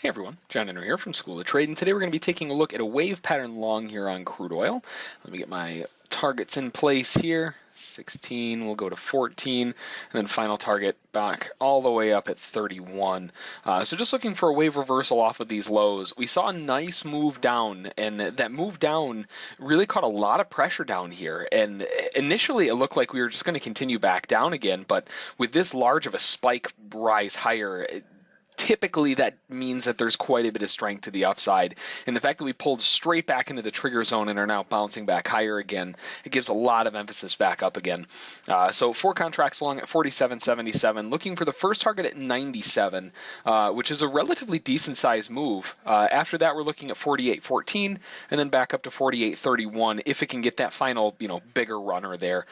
Hey everyone, John Henry here from School of Trade, and today we're going to be taking a look at a wave pattern long here on crude oil. Let me get my targets in place here. 16, we'll go to 14, and then final target back all the way up at 31. So just looking for a wave reversal off of these lows. We saw a nice move down, and that move down really caught a lot of pressure down here. And initially it looked like we were just going to continue back down again, but with this large of a spike rise higher, typically that means that there's quite a bit of strength to the upside, and the fact that we pulled straight back into the trigger zone and are now bouncing back higher again, it gives a lot of emphasis back up again. So 4 contracts long at 47.77, looking for the first target at 97, which is a relatively decent sized move. After that, we're looking at 48.14 and then back up to 48.31 if it can get that final, bigger runner there.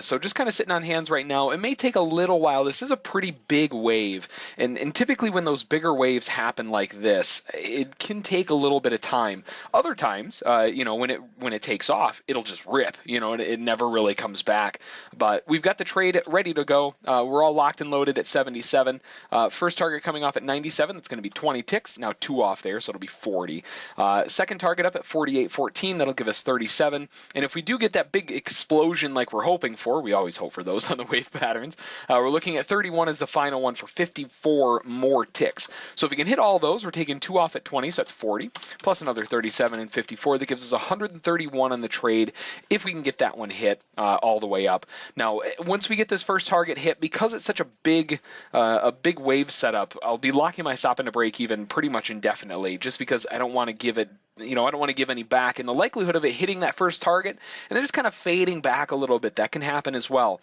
So just kind of sitting on hands right now. It may take a little while. This is a pretty big wave, and typically when those bigger waves happen like this, it can take a little bit of time. Other times, when it takes off, it'll just rip, and it never really comes back. But we've got the trade ready to go. We're all locked and loaded at 77. First target coming off at 97. That's going to be 20 ticks. Now 2 off there, so it'll be 40. Second target up at 48.14. That'll give us 37. And if we do get that big explosion like we're hoping for, we always hope for those on the wave patterns, we're looking at 31 as the final one for 54 more ticks. So if we can hit all those, we're taking 2 off at 20, so that's 40, plus another 37 and 54. That gives us 131 on the trade if we can get that one hit all the way up. Now, once we get this first target hit, because it's such a big wave setup, I'll be locking my stop into break even pretty much indefinitely, just because I don't want to give it, I don't want to give any back. And the likelihood of it hitting that first target and then just kind of fading back a little bit, that can happen as well.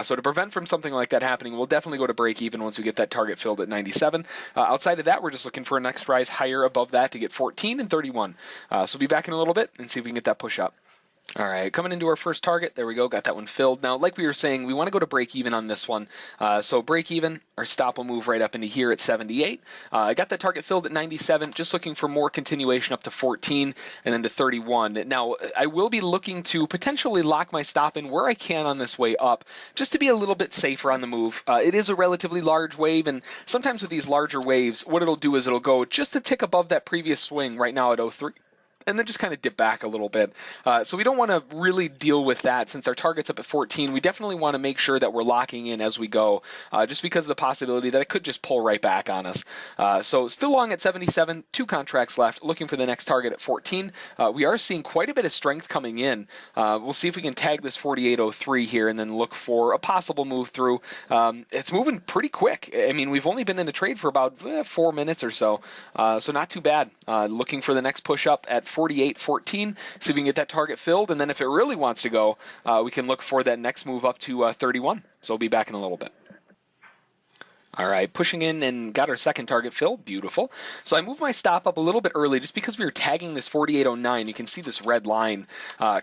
So to prevent from something like that happening, we'll definitely go to break even once we get that target filled at 97. Outside of that, we're just looking for a next rise higher above that to get 14 and 31. So we'll be back in a little bit and see if we can get that push up. All right, coming into our first target. There we go, got that one filled. Now, like we were saying, we want to go to break even on this one. So break even, our stop will move right up into here at 78. I got that target filled at 97, just looking for more continuation up to 14 and then to 31. Now, I will be looking to potentially lock my stop in where I can on this way up, just to be a little bit safer on the move. It is a relatively large wave, and sometimes with these larger waves, what it'll do is it'll go just a tick above that previous swing right now at 03. And then just kind of dip back a little bit. So we don't want to really deal with that since our target's up at 14. We definitely want to make sure that we're locking in as we go, just because of the possibility that it could just pull right back on us. So still long at 77, 2 contracts left, looking for the next target at 14. We are seeing quite a bit of strength coming in. We'll see if we can tag this 48.03 here and then look for a possible move through. It's moving pretty quick. I mean, we've only been in the trade for about 4 minutes or so, so not too bad. Looking for the next push up at 48.14, see if we can get that target filled, and then if it really wants to go, we can look for that next move up to 31. So we'll be back in a little bit. All right, pushing in and got our second target filled. Beautiful. So I moved my stop up a little bit early just because we were tagging this 48.09. You can see this red line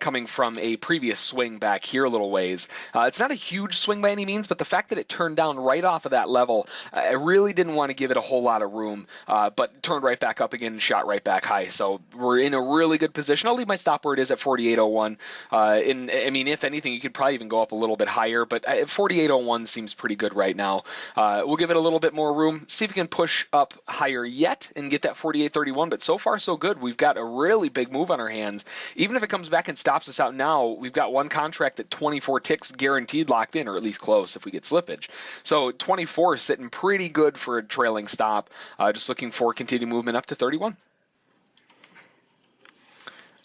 coming from a previous swing back here a little ways. It's not a huge swing by any means, but the fact that it turned down right off of that level, I really didn't want to give it a whole lot of room, but it turned right back up again and shot right back high. So we're in a really good position. I'll leave my stop where it is at 48.01. And I mean, if anything, you could probably even go up a little bit higher, but 48.01 seems pretty good right now. We'll give it a little bit more room, see if we can push up higher yet and get that 48.31, but so far so good. We've got a really big move on our hands. Even if it comes back and stops us out now, we've got one contract at 24 ticks guaranteed locked in, or at least close if we get slippage. So 24 is sitting pretty good for a trailing stop. Just looking for continued movement up to 31.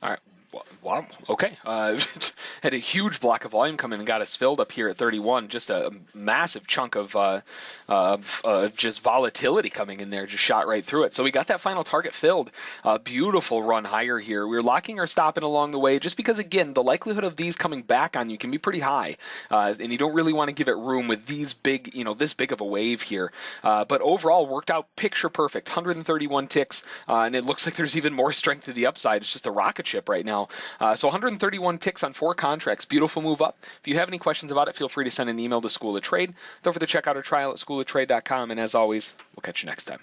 All right. Wow. Okay. Had a huge block of volume come in and got us filled up here at 31. Just a massive chunk of just volatility coming in there. Just shot right through it. So we got that final target filled. Beautiful run higher here. We're locking our stop in along the way just because, again, the likelihood of these coming back on you can be pretty high. And you don't really want to give it room with these big, this big of a wave here. But overall, worked out picture perfect. 131 ticks. And it looks like there's even more strength to the upside. It's just a rocket ship right now. So 131 ticks on 4 contracts. Beautiful move up. If you have any questions about it, feel free to send an email to School of Trade. Don't forget to check out our trial at schooloftrade.com. And as always, we'll catch you next time.